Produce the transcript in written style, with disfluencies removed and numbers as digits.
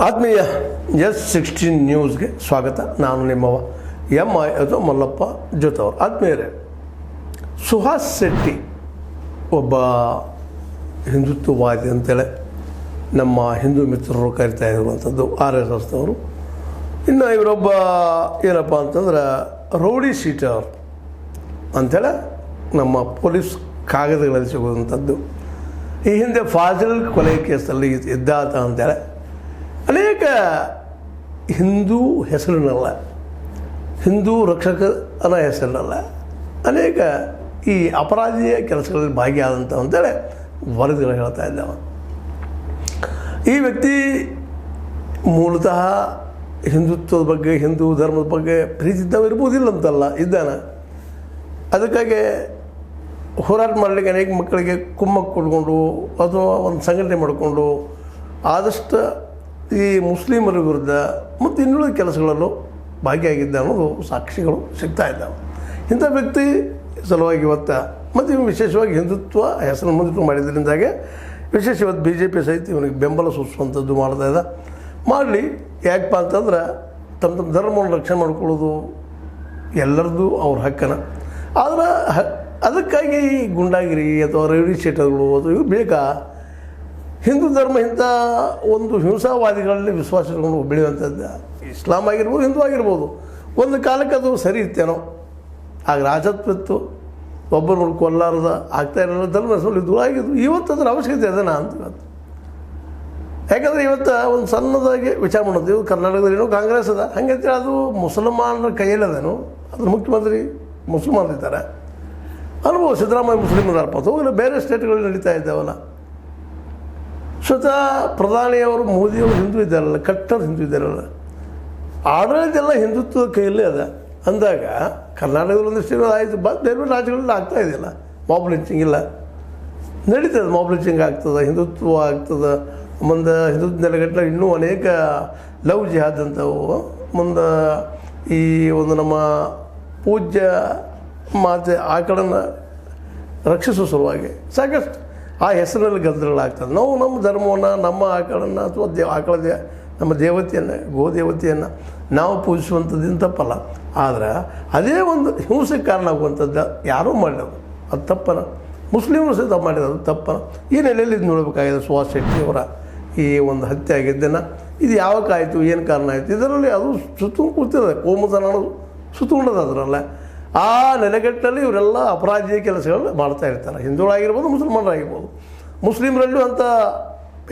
ಆತ್ಮೀಯ S16 ನ್ಯೂಸ್ಗೆ ಸ್ವಾಗತ. ನಾನು ನಿಮ್ಮವ MI ಅಥವಾ ಮಲ್ಲಪ್ಪ ಜೋತವರು. ಆತ್ಮೀಯರೇ, ಸುಹಾಸ್ ಶೆಟ್ಟಿ ಒಬ್ಬ ಹಿಂದುತ್ವವಾದಿ ಅಂತೇಳಿ ನಮ್ಮ ಹಿಂದೂ ಮಿತ್ರರು ಕರಿತಾ ಇರುವಂಥದ್ದು RSS ಅವರು. ಇನ್ನು ಇವರೊಬ್ಬ ಏನಪ್ಪ ಅಂತಂದ್ರೆ ರೌಡಿ ಶೀಟರ್ ಅಂಥೇಳಿ ನಮ್ಮ ಪೊಲೀಸ್ ಕಾಗದಗಳಲ್ಲಿ ಸಿಗುವಂಥದ್ದು. ಈ ಹಿಂದೆ ಫಾಜಿಲ್ ಕೊಲೆ ಕೇಸಲ್ಲಿ ಇದ್ದಾತ ಅಂತೇಳಿ ಅನೇಕ ಹಿಂದೂ ಹೆಸರಿನಲ್ಲ, ಹಿಂದೂ ರಕ್ಷಕನ ಹೆಸರಿನಲ್ಲ, ಅನೇಕ ಈ ಅಪರಾಧಿಯ ಕೆಲಸಗಳಲ್ಲಿ ಭಾಗಿಯಾದಂಥ ಅಂತೇಳಿ ವರದಿಗಳು ಹೇಳ್ತಾ ಇದ್ದಾವೆ. ಈ ವ್ಯಕ್ತಿ ಮೂಲತಃ ಹಿಂದುತ್ವದ ಬಗ್ಗೆ, ಹಿಂದೂ ಧರ್ಮದ ಬಗ್ಗೆ ಪ್ರೀತಿ ಇದ್ದವ ಇರ್ಬೋದಿಲ್ಲ ಅಂತಲ್ಲ, ಇದ್ದಾನೆ. ಅದಕ್ಕಾಗಿ ಹೋರಾಟ ಮಾಡಲಿಕ್ಕೆ ಅನೇಕ ಮಕ್ಕಳಿಗೆ ಕುಮ್ಮಕ್ಕು ಕೊಡ್ಕೊಂಡು ಅಥವಾ ಒಂದು ಸಂಘಟನೆ ಮಾಡಿಕೊಂಡು ಆದಷ್ಟು ಈ ಮುಸ್ಲಿಮರ ವಿರುದ್ಧ ಮತ್ತು ಇನ್ನುಳಿದ ಕೆಲಸಗಳಲ್ಲೂ ಭಾಗಿಯಾಗಿದ್ದ ಅನ್ನೋದು ಸಾಕ್ಷಿಗಳು ಸಿಗ್ತಾ ಇದ್ದಾವೆ. ಇಂಥ ವ್ಯಕ್ತಿ ಸಲುವಾಗಿ ಇವತ್ತು ಮತ್ತು ವಿಶೇಷವಾಗಿ ಹಿಂದುತ್ವ ಹೆಸರು ಮುಂದಿಟ್ಟು ಮಾಡಿದ್ರಿಂದಾಗೆ ವಿಶೇಷವಾಗಿ BJP ಸಹಿತ ಇವನಿಗೆ ಬೆಂಬಲ ಸೂಚಿಸುವಂಥದ್ದು ಮಾಡ್ತಾ ಇದೆ. ಮಾಡಲಿ, ಯಾಕಪ್ಪ ಅಂತಂದ್ರೆ ತಮ್ಮ ಧರ್ಮವನ್ನು ರಕ್ಷಣೆ ಮಾಡ್ಕೊಳ್ಳೋದು ಎಲ್ಲರದ್ದು ಅವ್ರ ಹಕ್ಕನ. ಆದರೆ ಅದಕ್ಕಾಗಿ ಗುಂಡಾಗಿರಿ ಅಥವಾ ರೌಡಿ ಶೀಟರ್ಗಳು ಅಥವಾ ಇವು ಬೇಕಾ? ಹಿಂದೂ ಧರ್ಮ ಇಂಥ ಒಂದು ಹಿಂಸಾವಾದಿಗಳಲ್ಲಿ ವಿಶ್ವಾಸ ಇಟ್ಕೊಂಡು ಬೆಳೆಯುವಂಥದ್ದು. ಇಸ್ಲಾಂ ಆಗಿರ್ಬೋದು, ಹಿಂದೂ ಆಗಿರ್ಬೋದು, ಒಂದು ಕಾಲಕ್ಕೆ ಅದು ಸರಿ ಇತ್ತೇನೋ. ಆಗ ರಾಜತ್ವಿತ್ತು, ಒಬ್ಬರು ಕೊಲ್ಲಾರದ ಆಗ್ತಾ ಇರಲಿಲ್ಲ, ಧರ್ಮ ಹೆಸರು ದೂರ ಆಗಿದ್ದು. ಇವತ್ತು ಅದರ ಅವಶ್ಯಕತೆ ಅದನ್ನ ಅಂತ ಇವತ್ತು. ಯಾಕಂದರೆ ಇವತ್ತು ಒಂದು ಸಣ್ಣದಾಗಿ ವಿಚಾರ ಮಾಡೋದು, ಇವು ಕರ್ನಾಟಕದಲ್ಲಿ ಏನೋ ಕಾಂಗ್ರೆಸ್ ಅದ, ಹಂಗಂತೇಳಿ ಅದು ಮುಸಲ್ಮಾನರ ಕೈಯಲ್ಲದೇನು, ಅದ್ರ ಮುಖ್ಯಮಂತ್ರಿ ಮುಸಲ್ಮಾನರಿದ್ದಾರೆ ಅನ್ಬೋದು. ಸಿದ್ದರಾಮಯ್ಯ ಮುಸ್ಲಿಮರಪ್ಪ, ಹೋಗಲ್ಲ ಬೇರೆ ಸ್ಟೇಟ್ಗಳಲ್ಲಿ ನಡೀತಾ ಇದ್ದಾವಲ್ಲ. ಸ್ವತಃ ಪ್ರಧಾನಿಯವರು ಮೋದಿಯವರು ಹಿಂದೂ ಇದ್ದಾರಲ್ಲ, ಕಟ್ಟರ್ ಹಿಂದೂ ಇದ್ದಾರಲ್ಲ, ಆಡಳಿತ ಎಲ್ಲ ಹಿಂದುತ್ವದ ಕೈಯಲ್ಲೇ ಅದ ಅಂದಾಗ ಕರ್ನಾಟಕದಲ್ಲಿ ಒಂದಿಷ್ಟು ಆಯಿತು, ಬೇರೆ ಬೇರೆ ರಾಜ್ಯಗಳಲ್ಲಿ ಆಗ್ತಾ ಇದೆಯಲ್ಲ. ಮಾಬ್ ಲಿಂಚಿಂಗ್ ಇಲ್ಲ, ನಡೀತದೆ. ಮಾಬ್ ಲಿಂಚಿಂಗ್ ಆಗ್ತದೆ, ಹಿಂದುತ್ವ ಆಗ್ತದೆ. ಮುಂದೆ ಹಿಂದುತ್ವ ನೆಲೆಗಟ್ಟಲೆ ಇನ್ನೂ ಅನೇಕ ಲವ್ ಜಿಹಾದ್ ಅಂತವು. ಮುಂದೆ ಈ ಒಂದು ನಮ್ಮ ಪೂಜ್ಯ ಮಾತೆ ಆಕಳನ್ನು ರಕ್ಷಿಸೋ ಸಲುವಾಗಿ ಸಾಕಷ್ಟು ಆ ಹೆಸರಿನಲ್ಲಿ ಗದ್ದಲಗಳಾಗ್ತದೆ. ನಾವು ನಮ್ಮ ಧರ್ಮವನ್ನು, ನಮ್ಮ ಆಕಳನ್ನು ಅಥವಾ ನಮ್ಮ ದೇವತೆಯನ್ನು, ಗೋದೇವತೆಯನ್ನು ನಾವು ಪೂಜಿಸುವಂಥದ್ದು ತಪ್ಪಲ್ಲ. ಆದರೆ ಅದೇ ಒಂದು ಹಿಂಸೆಗೆ ಕಾರಣ ಆಗುವಂಥದ್ದು ಯಾರೂ ಮಾಡಿರೋದು ಅದು ತಪ್ಪನ. ಮುಸ್ಲಿಮರು ಸಹಿತ ಮಾಡಿರೋದು ತಪ್ಪನ. ಈ ನೆಲೆಯಲ್ಲಿ ಇದು ನೋಡಬೇಕಾಗಿದೆ. ಸುಹಾಸ್ ಶೆಟ್ಟಿಯವರ ಈ ಒಂದು ಹತ್ಯೆ ಆಗಿದ್ದನ್ನು ಇದು ಯಾವಕ್ಕಾಯಿತು, ಏನು ಕಾರಣ ಆಯಿತು, ಇದರಲ್ಲಿ ಅದು ಸುತ್ತಕೊಂಡು ಕೂತಿದೆ. ಕೋಮುತನ ಅನ್ನೋದು ಸುತ್ತಕೊಂಡದ ಅದರಲ್ಲ. ಆ ನೆಲೆಗಟ್ಟಲ್ಲಿ ಇವರೆಲ್ಲ ಅಪರಾಧಿಯ ಕೆಲಸಗಳು ಮಾಡ್ತಾ ಇರ್ತಾರೆ. ಹಿಂದೂಗಳಾಗಿರ್ಬೋದು, ಮುಸಲ್ಮಾನರಾಗಿರ್ಬೋದು. ಮುಸ್ಲಿಮರಲ್ಲೂ ಅಂಥ